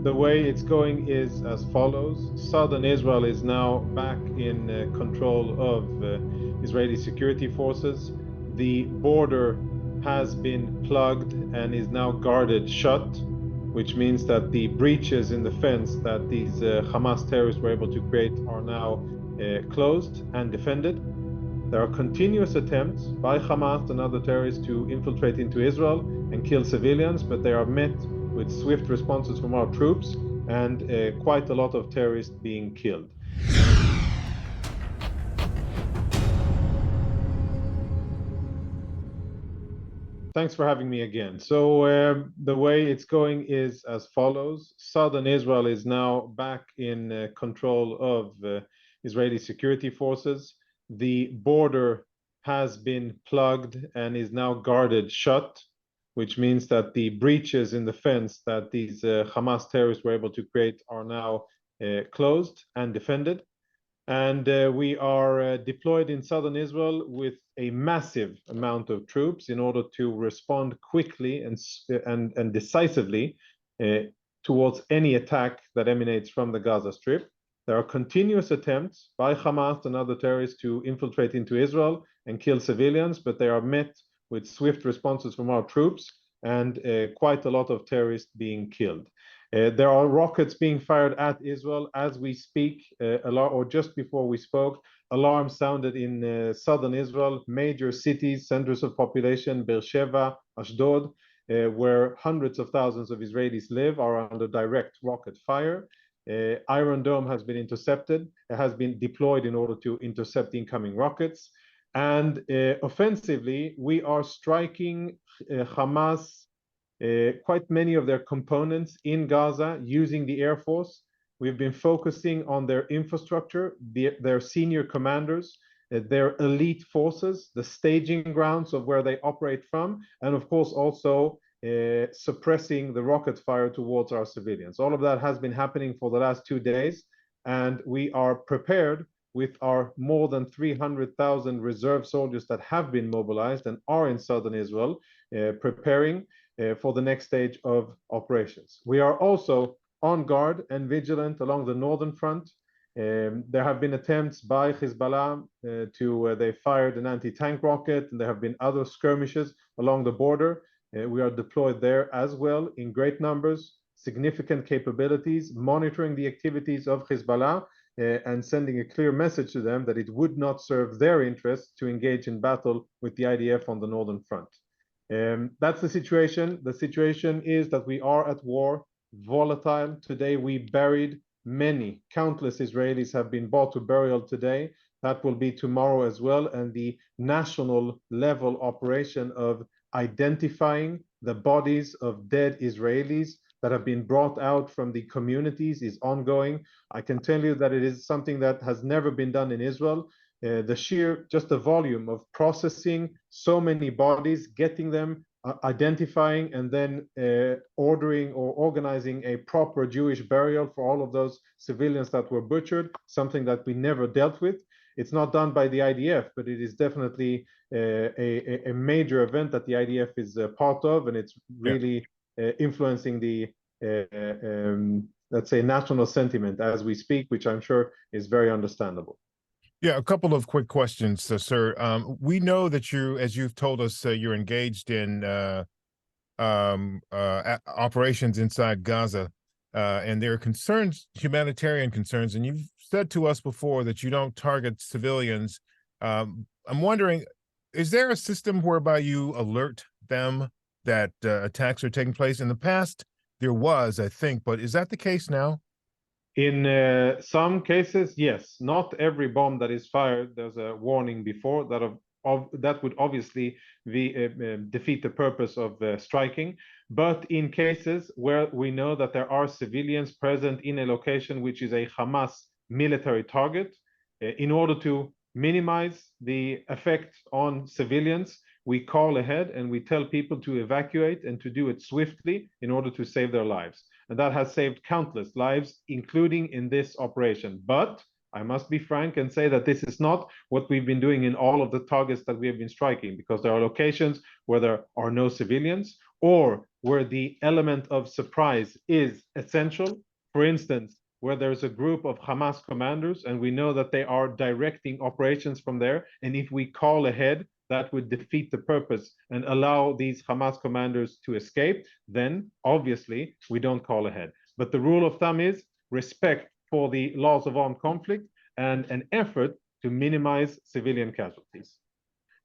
The way it's going is as follows. Southern Israel is now back in control of Israeli security forces. The border has been plugged and is now guarded shut, which means that the breaches in the fence that these Hamas terrorists were able to create are now closed and defended. There are continuous attempts by Hamas and other terrorists to infiltrate into Israel and kill civilians, but they are met with swift responses from our troops and quite a lot of terrorists being killed. Thanks for having me again. So the way it's going is as follows. Southern Israel is now back in control of Israeli security forces. The border has been plugged and is now guarded shut, which means that the breaches in the fence that these Hamas terrorists were able to create are now closed and defended. And we are deployed in southern Israel with a massive amount of troops in order to respond quickly and decisively towards any attack that emanates from the Gaza Strip. There are continuous attempts by Hamas and other terrorists to infiltrate into Israel and kill civilians, but they are met with swift responses from our troops and quite a lot of terrorists being killed. There are rockets being fired at Israel as we speak, or just before we spoke. Alarms sounded in southern Israel, major cities, centers of population, Beersheba, Ashdod, where hundreds of thousands of Israelis live, are under direct rocket fire. Iron Dome has been intercepted. It has been deployed in order to intercept incoming rockets. And offensively, we are striking Hamas quite many of their components in Gaza using the Air Force. We've been focusing on their infrastructure, their senior commanders, their elite forces, the staging grounds of where they operate from, and of course also suppressing the rocket fire towards our civilians. All of that has been happening for the last 2 days, and we are prepared with our more than 300,000 reserve soldiers that have been mobilized and are in southern Israel, preparing for the next stage of operations. We are also on guard and vigilant along the northern front. There have been attempts by Hezbollah they fired an anti-tank rocket, and there have been other skirmishes along the border. We are deployed there as well in great numbers, significant capabilities, monitoring the activities of Hezbollah and sending a clear message to them that it would not serve their interests to engage in battle with the IDF on the northern front. That's the situation. The situation is that we are at war, volatile. Today we buried countless Israelis have been brought to burial today. That will be tomorrow as well. And the national level operation of identifying the bodies of dead Israelis that have been brought out from the communities is ongoing. I can tell you that it is something that has never been done in Israel. Just the volume of processing so many bodies, getting them, identifying, and then ordering or organizing a proper Jewish burial for all of those civilians that were butchered, something that we never dealt with. It's not done by the IDF, but it is definitely a major event that the IDF is part of, and it's really influencing the, let's say, national sentiment as we speak, which I'm sure is very understandable. Yeah, a couple of quick questions, sir. We know that as you've told us, you're engaged in operations inside Gaza, and there are concerns, humanitarian concerns, and you've said to us before that you don't target civilians. I'm wondering, is there a system whereby you alert them that attacks are taking place? In the past, there was, I think, but is that the case now? In some cases, yes. Not every bomb that is fired, there's a warning before that would obviously defeat the purpose of striking. But in cases where we know that there are civilians present in a location which is a Hamas military target, in order to minimize the effect on civilians, we call ahead and we tell people to evacuate and to do it swiftly in order to save their lives. And that has saved countless lives, including in this operation. But I must be frank and say that this is not what we've been doing in all of the targets that we have been striking, because there are locations where there are no civilians, or where the element of surprise is essential. For instance, where there's a group of Hamas commanders and we know that they are directing operations from there, and if we call ahead, that would defeat the purpose and allow these Hamas commanders to escape, then obviously we don't call ahead. But the rule of thumb is respect for the laws of armed conflict and an effort to minimize civilian casualties.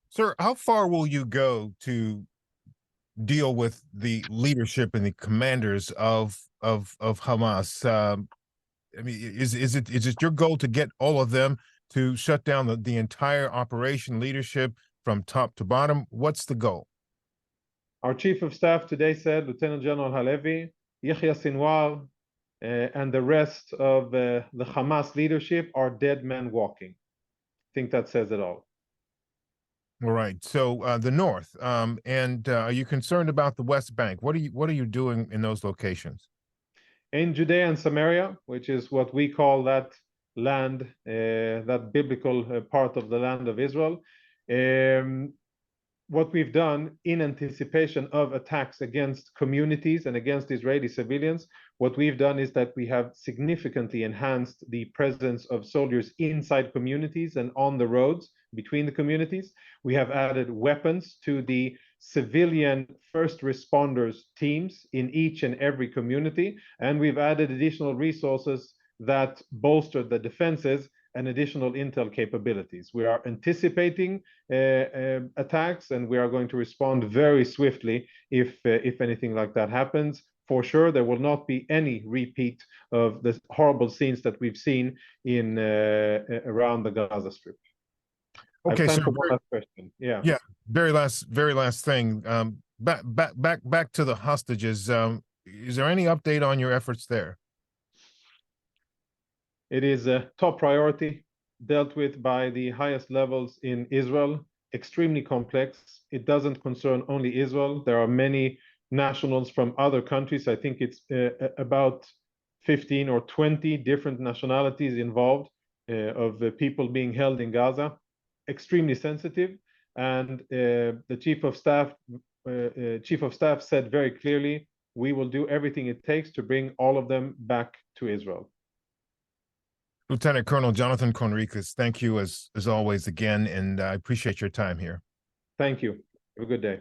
Sir, how far will you go to deal with the leadership and the commanders of Hamas? I mean, is it your goal to get all of them to shut down the entire operation leadership from top to bottom? What's the goal? Our chief of staff today said, Lieutenant General Halevi, Yahya Sinwar, and the rest of the Hamas leadership are dead men walking. I think that says it all. All right. So the north, and are you concerned about the West Bank? What are you doing in those locations? In Judea and Samaria, which is what we call that land, that biblical part of the land of Israel, what we've done in anticipation of attacks against communities and against Israeli civilians, what we've done is that we have significantly enhanced the presence of soldiers inside communities and on the roads between the communities. We have added weapons to the civilian first responders teams in each and every community, and we've added additional resources that bolster the defenses and additional intel capabilities. We are anticipating attacks, and we are going to respond very swiftly if anything like that happens. For sure, there will not be any repeat of the horrible scenes that we've seen in around the Gaza Strip. Okay, I have time so for one last question. Yeah. Yeah, very last thing. Back to the hostages. Is there any update on your efforts there? It is a top priority, dealt with by the highest levels in Israel, extremely complex. It doesn't concern only Israel. There are many nationals from other countries. I think it's about 15 or 20 different nationalities involved of the people being held in Gaza. Extremely sensitive. And the chief of staff said very clearly, we will do everything it takes to bring all of them back to Israel. Lieutenant Colonel Jonathan Conricus, thank you as always again, and I appreciate your time here. Thank you. Have a good day.